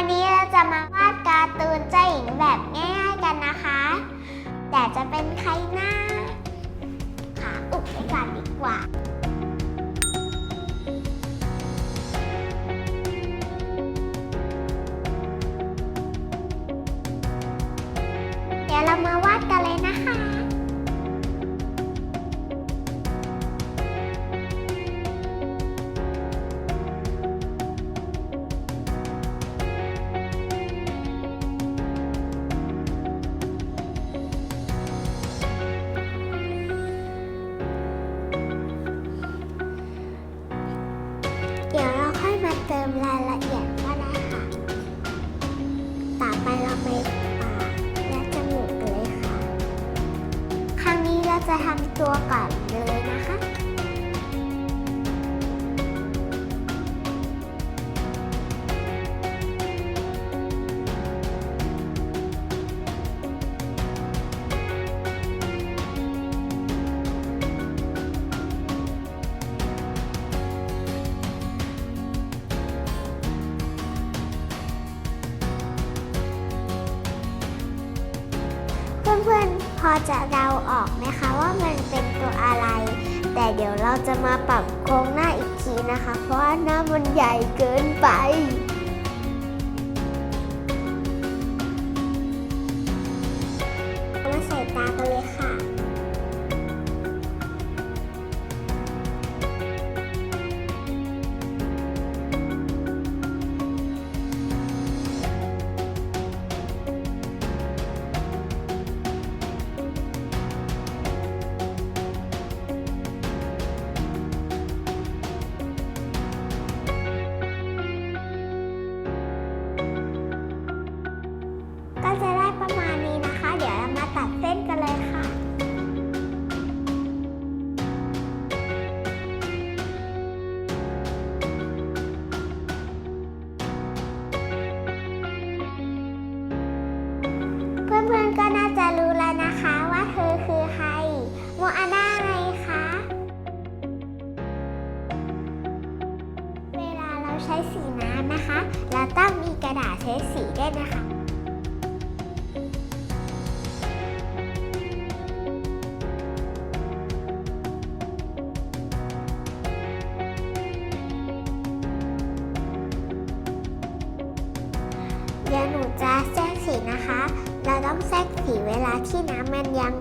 วันนี้เราจะมาวาดการ์ตูนเจ้าหญิงแบบง่ายๆกันนะคะแต่จะเป็นใครนะหาอุปกรณ์ดีกว่าเดี๋ยวเรามาวาดกันเลยนะคะเดี๋ยวเราค่อยมาเติมรายละเอียดก็ได้ค่ะต่อไปเราไปปากและจมูกกันเลยค่ะครั้งนี้เราจะทำตัวก่อนเลยนะคะเพื่อนๆพอจะเดาออกไหมคะว่ามันเป็นตัวอะไรแต่เดี๋ยวเราจะมาปรับโครงหน้าอีกทีนะคะเพราะว่าหน้ามันใหญ่เกินไปมาใส่ตากันเลยค่ะก็จะได้ประมาณนี้นะคะเดี๋ยวเรามาตัดเส้นกันเลยค่ะเพื่อนๆก็น่าจะรู้แล้วนะคะว่าเธอคือใครโมอาน่าไงคะเวลาเราใช้สีน้ำนะคะเราต้องมีกระดาษเช็ดสีด้วยนะคะเดี๋ยวหนูจะแทรกสีนะคะเราต้องแทรกสีเวลาที่น้ำมันยัง